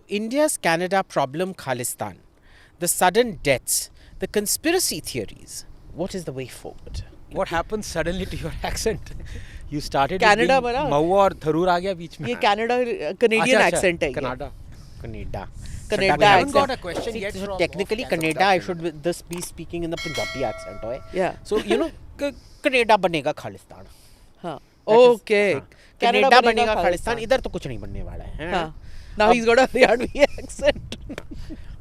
India's Canada problem, Khalistan, the sudden deaths, the conspiracy theories. What is the way forward? What happened suddenly to your accent? You started Canada with बना? मऊ और थरूर आ गया बीच में. ये Canada Canadian accent है ये. Canada. Canada. Canada We haven't accent. got a question See, yet so from technically, of Canada, I should thus be speaking in the Punjabi accent. Right? Yeah. So, you know, Canada बनेगा खालिस्तान. हाँ. That is- Okay. हाँ. Canada बनेगा खालिस्तान. इधर तो कुछ नहीं बनने वाला है. हाँ. Now he's got a Haryadwi accent.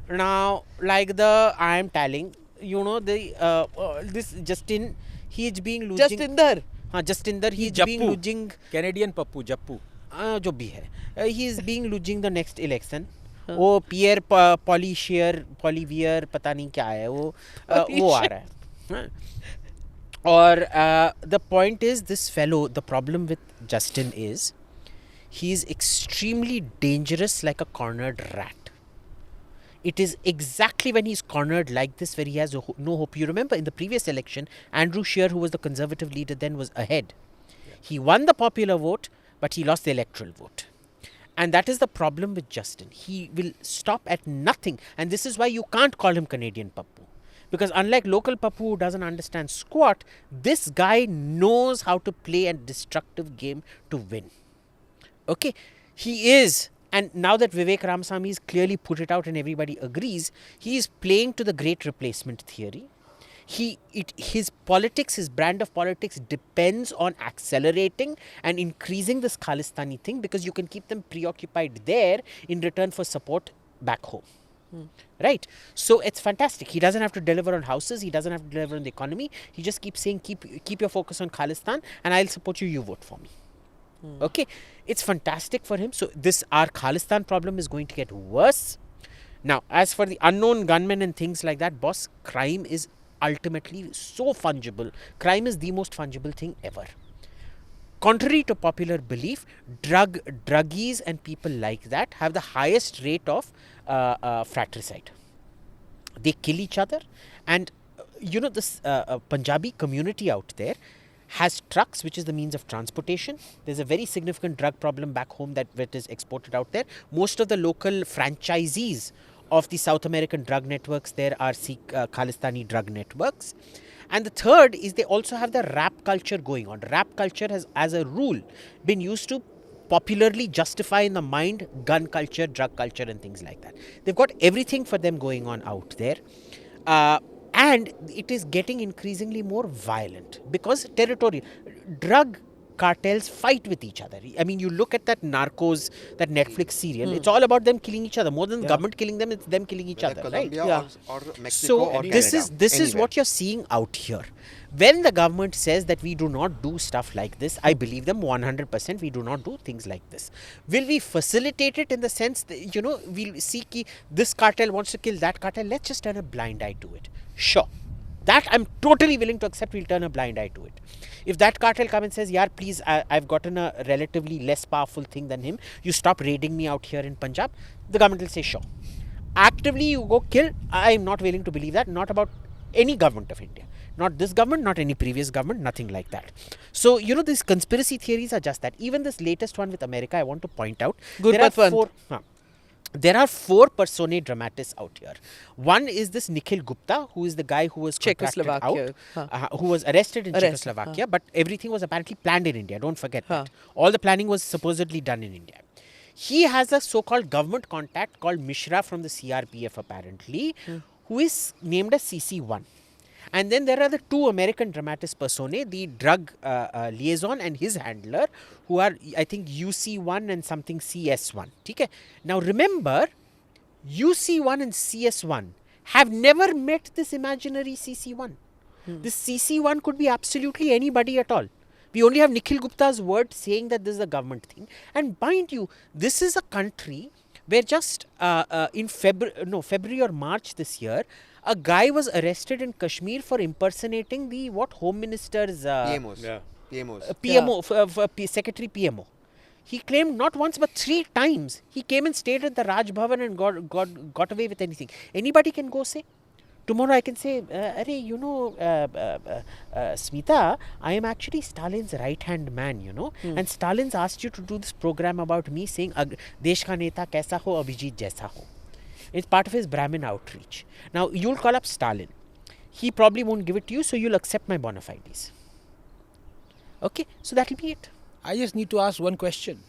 Now, like I am telling, you know, this Justin, he is being losing. Justinder. हाँ, Justinder, he is being Jappu. losing. Canadian Pappu Jappu. जो भी है, he is being losing the next election. वो पियर पॉलीवियर पता नहीं क्या है वो आ रहा है. हाँ. और the point is, this fellow, the problem with Justin is he is extremely dangerous, like a cornered rat. It is exactly when he's cornered like this where he has no hope. You remember in the previous election, Andrew Scheer, who was the Conservative leader then, was ahead. He won the popular vote, but he lost the electoral vote. And that is the problem with Justin. He will stop at nothing. And this is why you can't call him Canadian Pappu. Because unlike local Pappu who doesn't understand squat, this guy knows how to play a destructive game to win. Okay? He is. And now that Vivek Ramaswamy has clearly put it out and everybody agrees, he is playing to the great replacement theory. His politics, his brand of politics depends on accelerating and increasing this Khalistani thing, because you can keep them preoccupied there in return for support back home. Right? So it's fantastic. He doesn't have to deliver on houses. He doesn't have to deliver on the economy. He just keeps saying, keep your focus on Khalistan and I'll support you. You vote for me. Okay? It's fantastic for him. So our Khalistan problem is going to get worse. Now, as for the unknown gunmen and things like that, boss, crime is ultimately so fungible. Crime is the most fungible thing ever. Contrary to popular belief, druggies and people like that have the highest rate of fratricide. They kill each other. And you know, this Punjabi community out there has trucks, which is the means of transportation. There's a very significant drug problem back home that is exported out there. Most of the local franchisees of the South American drug networks there are Khalistani drug networks. And the third is they also have the rap culture going on. Rap culture has, as a rule, been used to popularly justify in the mind gun culture, drug culture and things like that. They've got everything for them going on out there. And it is getting increasingly more violent because territorial. Drug cartels fight with each other. I mean, you look at that Narcos, that Netflix serial, it's all about them killing each other. More than the government killing them, it's them killing each other. Colombia right? or Mexico So or this Canada, is anywhere. what you're seeing out here. When the government says that we do not do stuff like this, I believe them 100%. We do not do things like this. Will we facilitate it in the sense that, you know, we'll see ki this cartel wants to kill that cartel, let's just turn a blind eye to it. Sure. That I'm totally willing to accept. We'll turn a blind eye to it. If that cartel comes and says, "Yaar, please, I've gotten a relatively less powerful thing than him. You stop raiding me out here in Punjab," the government will say, "Sure." Actively, you go kill. I'm not willing to believe that. Not about any government of India. Not this government, not any previous government, nothing like that. So, you know, these conspiracy theories are just that. Even this latest one with America, I want to point out. There are four personae dramatis out here. One is this Nikhil Gupta, who is the guy who was contracted out, who was arrested in Czechoslovakia, but everything was apparently planned in India. Don't forget that. All the planning was supposedly done in India. He has a so-called government contact called Mishra from the CRPF apparently, who is named as CC1. And then there are the two American dramatis personae, the drug liaison and his handler, who are, I think, UC1 and something CS1. Okay? Now remember, UC1 and CS1 have never met this imaginary CC1. This CC1 could be absolutely anybody at all. We only have Nikhil Gupta's word saying that this is a government thing. And mind you, this is a country where just in February or March this year, a guy was arrested in Kashmir for impersonating the Home Minister's PMOs. PMO, Secretary PMO. He claimed not once but 3 times he came and stayed at the Raj Bhavan and got away with anything. Anybody can go say. tomorrow I can say, Arey, you know, Smita, I am actually Stalin's right-hand man, you know, and Stalin's asked you to do this program about me saying, Desh ka neta kaisa ho, Abhijit jaisa ho. It's part of his Brahmin outreach. Now, you'll call up Stalin. He probably won't give it to you, so you'll accept my bona fides. Okay, so that'll be it. I just need to ask one question.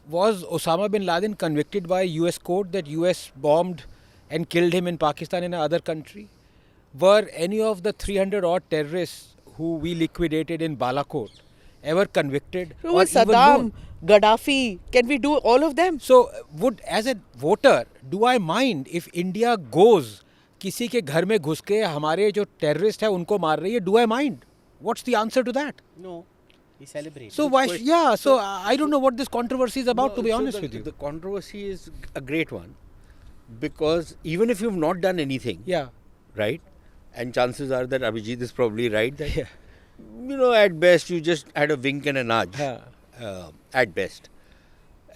Was Osama bin Laden convicted by a US court that US bombed and killed him in Pakistan in another country? Were any of the 300 odd terrorists who we liquidated in Balakot ever convicted? Who was Saddam, Gaddafi? Can we do all of them? So, as a voter, do I mind if India goes किसी के घर में घुस के हमारे जो terrorist है उनको मार रही है? Do I mind? What's the answer to that? No. We celebrate. So why? Yeah. So I don't know what this controversy is about. To be honest with you, the controversy is a great one, because even if you've not done anything, yeah, right, and chances are that Abhijit is probably right that you know, at best you just had a wink and a nudge. At best,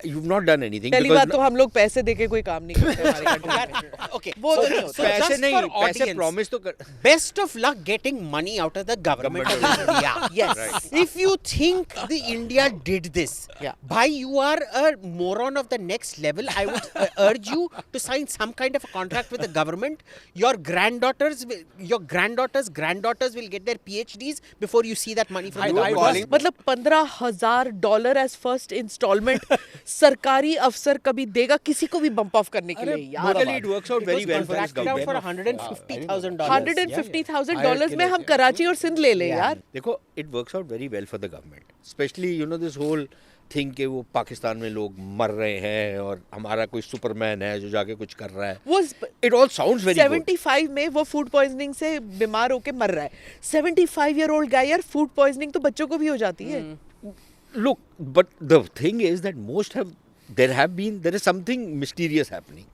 you've not done anything. पहली बात तो हम लोग पैसे देके कोई काम नहीं करते हमारे कंट्री में. Okay. वो तो नहीं होता. पैसे just नहीं, for पैसे audience, promise तो कर. Best of luck getting money out of the government of India. Yes. Right. If you think the India did this, Yeah. bhai, you are a moron of the next level. I would urge you to sign some kind of a contract with the government. Your granddaughters will get their PhDs before you see that money from the government. मतलब $15,000 as first installment सरकारी अफसर कभी देगा किसी को भी bump of करने के लिए यार. Luckily, it works out very well for this Contracted out government. for $150,000. $150,000 में हम कराची और सिंध ले ले यार. देखो, it works out very well for the government. Especially, you know, this whole thing कि वो पाकिस्तान में लोग मर रहे हैं और हमारा कोई सुपरमैन है जो जाके कुछ कर रहा है. वो It all sounds very good. 75 में वो फूड पॉइजनिंग से बीमार होके मर रहा है. 75-year-old guy यार, फूड पॉइजनिंग तो बच्चों को भी हो जाती है. Look, but the thing is that there is something mysterious happening.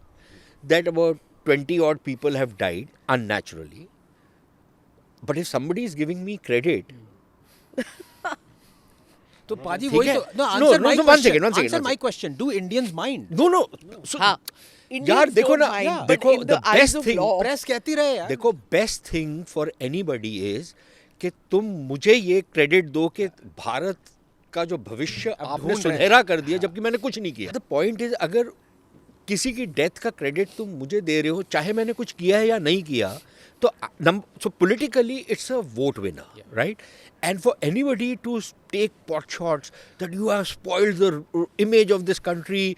That about 20 odd people have died unnaturally. But if somebody is giving me credit, तो पाजी ठीक वही है. तो. No, No, answer no, my no, one question. second, one second, Answer one my second. question. Do Indians mind? no. So, हाँ. यार Indians देखो don't ना, mind, but देखो in the the eyes best of thing, law. Press कहती रहे यार. देखो best thing for anybody is कि तुम मुझे ये क्रेडिट दो कि भारत का जो भविष्य आपने ढूंढ रहे सुनहरा कर दिया जबकि मैंने कुछ नहीं किया. द पॉइंट इज, अगर किसी की डेथ का क्रेडिट तुम मुझे दे रहे हो चाहे मैंने कुछ किया है या नहीं किया, तो so politically it's a vote winner, right? And for anybody to take pot shots that you have spoiled the image of this country,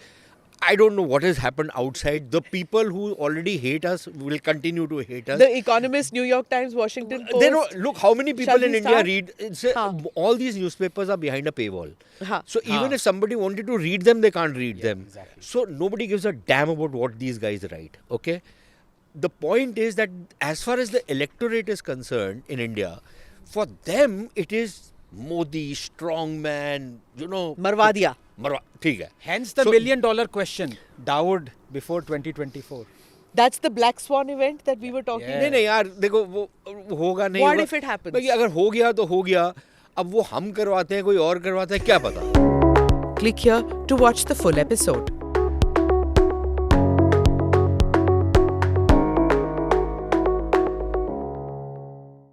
I don't know what has happened outside. The people who already hate us will continue to hate us. The Economist, New York Times, Washington Post. They don't look how many people Shall in we India start? read. Haan. All these newspapers are behind a paywall. Haan. So even if somebody wanted to read them, they can't read them. exactly. So nobody gives a damn about what these guys write. Okay. The point is that as far as the electorate is concerned in India, for them it is Modi, strong man, you know. मरवा दिया. ठीक है. Hence the So- $1 million question. Dawood before 2024. That's the Black Swan event that we were talking Yeah. नहीं नहीं यार देखो वो होगा नहीं What होगा. if it happens? बाकी अगर हो गया तो हो गया. अब वो हम करवाते हैं कोई और करवाता है क्या पता. Click here to watch the full episode.